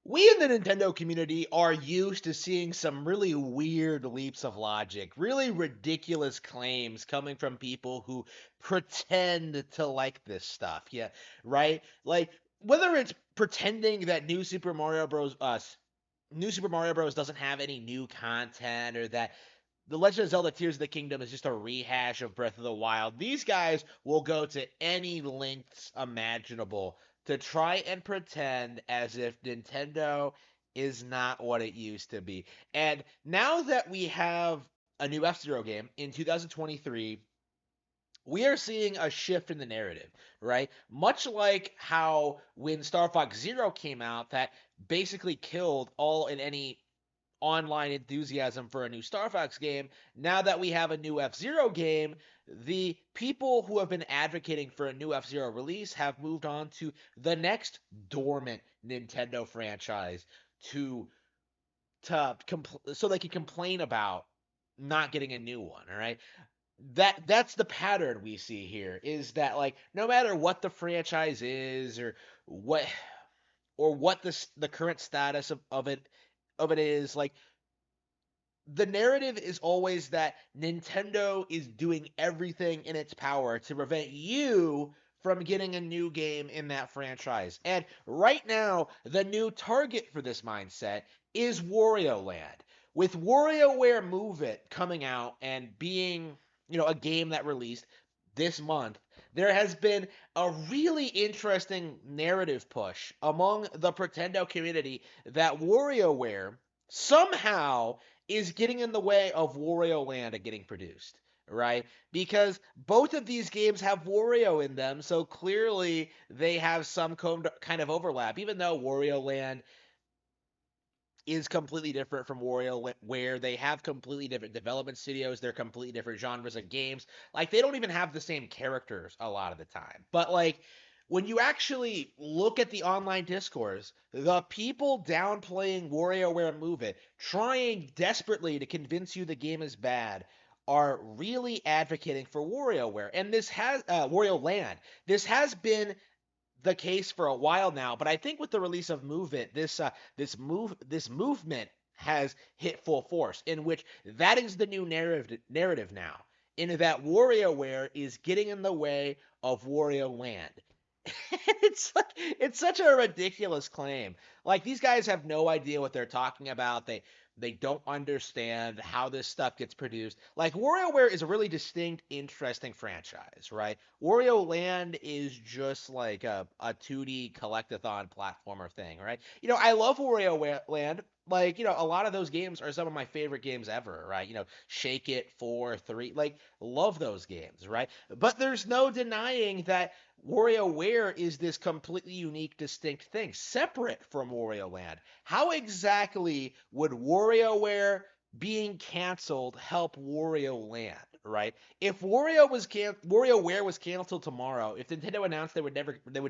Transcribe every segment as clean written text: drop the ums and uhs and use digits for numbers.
We in the Nintendo community are used to seeing some really weird leaps of logic, really ridiculous claims coming from people who pretend to like this stuff. Yeah, right? Like whether it's pretending that New Super Mario Bros doesn't have any new content or that the Legend of Zelda Tears of the Kingdom is just a rehash of Breath of the Wild. These guys will go to any lengths imaginable to try and pretend as if Nintendo is not what it used to be. And now that we have a new F-Zero game in 2023, we are seeing a shift in the narrative, right? Much like how when Star Fox Zero came out, that basically killed all and any online enthusiasm for a new Star Fox game. Now that we have a new F-Zero game, the people who have been advocating for a new F-Zero release have moved on to the next dormant Nintendo franchise to so they can complain about not getting a new one, all right? That's the pattern we see here is that like no matter what the franchise is what what the current status of it is like the narrative is always that Nintendo is doing everything in its power to prevent you from getting a new game in that franchise. And right now, the new target for this mindset is Wario Land. With WarioWare Move It coming out and being, a game that released this month, there has been a really interesting narrative push among the Pretendo community that WarioWare somehow is getting in the way of Wario Land getting produced, right? Because both of these games have Wario in them, so clearly they have some kind of overlap. Even though Wario Land is completely different from Wario, where they have completely different development studios, they're completely different genres of games. Like they don't even have the same characters a lot of the time. But like when you actually look at the online discourse, the people downplaying WarioWare Move It, trying desperately to convince you the game is bad, are really advocating for WarioWare, and this has Wario Land. This has been the case for a while now, but I think with the release of Move It, this movement has hit full force, in which that is the new narrative now, in that WarioWare is getting in the way of Wario Land. It's such a ridiculous claim. Like these guys have no idea what they're talking about. They don't understand how this stuff gets produced. Like WarioWare is a really distinct, interesting franchise, right? Wario Land is just like a 2D collectathon platformer thing, right? I love Wario Land. Like, a lot of those games are some of my favorite games ever, right? Shake It, 4, 3, like, love those games, right? But there's no denying that WarioWare is this completely unique, distinct thing, separate from Wario Land. How exactly would WarioWare being canceled help Wario Land, right? If WarioWare was canceled tomorrow, if Nintendo announced they would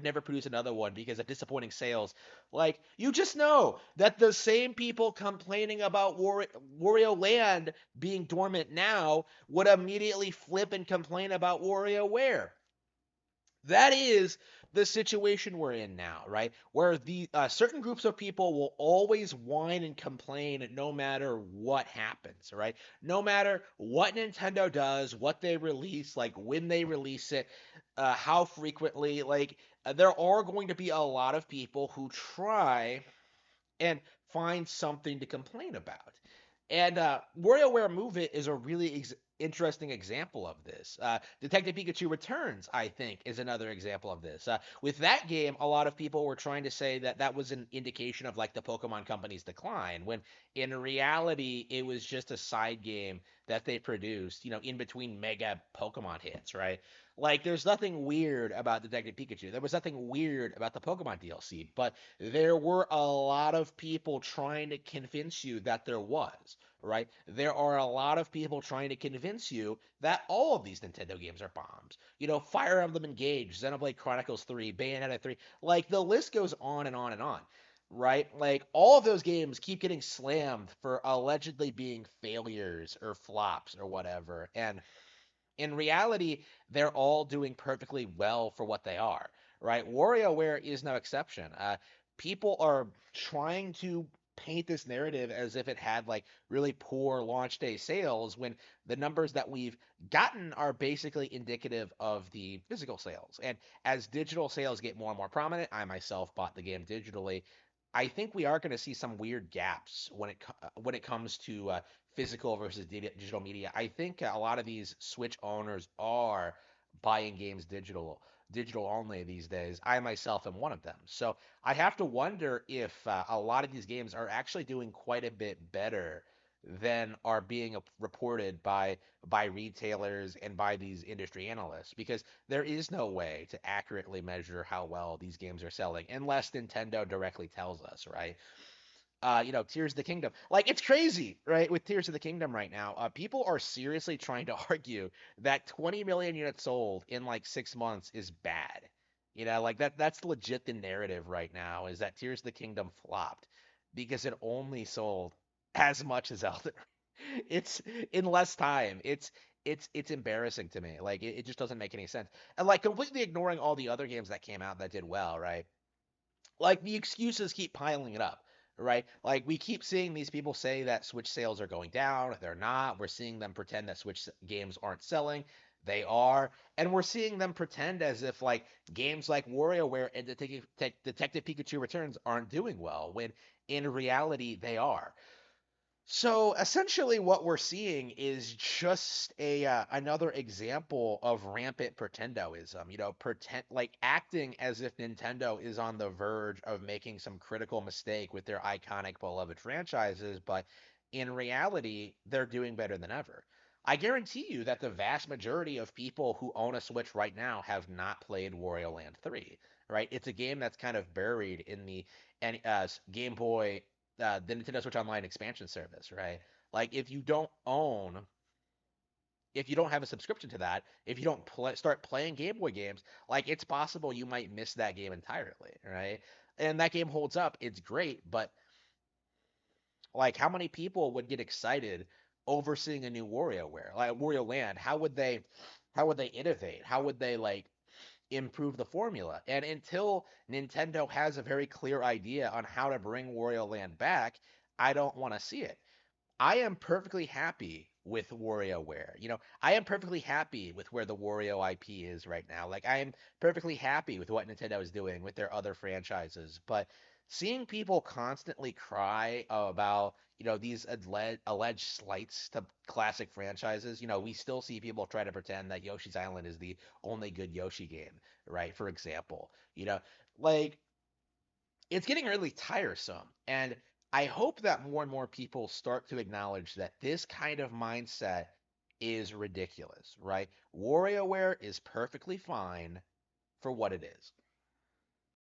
never produce another one because of disappointing sales, like you just know that the same people complaining about Wario Land being dormant now would immediately flip and complain about WarioWare. That is the situation we're in now, right? Where the certain groups of people will always whine and complain no matter what happens, right? No matter what Nintendo does, what they release, like when they release it, how frequently. Like there are going to be a lot of people who try and find something to complain about. And WarioWare Move It is a really interesting example of this. Detective Pikachu Returns, I think, is another example of this. With that game, a lot of people were trying to say that that was an indication of like the Pokemon Company's decline, when in reality it was just a side game that they produced, in between mega Pokemon hits, right? Like, there's nothing weird about Detective Pikachu. There was nothing weird about the Pokemon DLC, but there were a lot of people trying to convince you that there was, right? There are a lot of people trying to convince you that all of these Nintendo games are bombs. Fire Emblem Engage, Xenoblade Chronicles 3, Bayonetta 3, like the list goes on and on and on. Right? Like all of those games keep getting slammed for allegedly being failures or flops or whatever. And in reality, they're all doing perfectly well for what they are, right? WarioWare is no exception. people are trying to paint this narrative as if it had like really poor launch day sales when the numbers that we've gotten are basically indicative of the physical sales. And as digital sales get more and more prominent, I myself bought the game digitally. I think we are going to see some weird gaps when it comes to physical versus digital media. I think a lot of these Switch owners are buying games digital only these days. I myself am one of them. So I have to wonder if a lot of these games are actually doing quite a bit better than are being reported by retailers and by these industry analysts, because there is no way to accurately measure how well these games are selling unless Nintendo directly tells us, right? Tears of the Kingdom. Like, it's crazy, right? With Tears of the Kingdom right now, people are seriously trying to argue that 20 million units sold in like 6 months is bad. Like that's legit the narrative right now is that Tears of the Kingdom flopped because it only sold as much as Elden Ring. It's in less time. It's embarrassing to me. Like it just doesn't make any sense. And like completely ignoring all the other games that came out that did well, right? Like the excuses keep piling it up, right? Like we keep seeing these people say that Switch sales are going down. They're not. We're seeing them pretend that Switch games aren't selling. They are. And we're seeing them pretend as if like games like WarioWare and Detective Pikachu Returns aren't doing well, when in reality they are. So essentially, what we're seeing is just a another example of rampant Pretendoism. Pretend like acting as if Nintendo is on the verge of making some critical mistake with their iconic, beloved franchises, but in reality, they're doing better than ever. I guarantee you that the vast majority of people who own a Switch right now have not played Wario Land 3, right? It's a game that's kind of buried in the Game Boy the Nintendo Switch Online expansion service, right? Like if you don't have a subscription to that, if you don't start playing Game Boy games, like it's possible you might miss that game entirely, right? And that game holds up, it's great, but like how many people would get excited over seeing a new WarioWare, like Wario Land? How would they innovate? How would they like improve the formula? And until Nintendo has a very clear idea on how to bring Wario Land back, I don't want to see it. I am perfectly happy with WarioWare. I am perfectly happy with where the Wario IP is right now. Like, I am perfectly happy with what Nintendo is doing with their other franchises. But seeing people constantly cry about, these alleged slights to classic franchises, we still see people try to pretend that Yoshi's Island is the only good Yoshi game, right? For example, like it's getting really tiresome. And I hope that more and more people start to acknowledge that this kind of mindset is ridiculous, right? WarioWare is perfectly fine for what it is.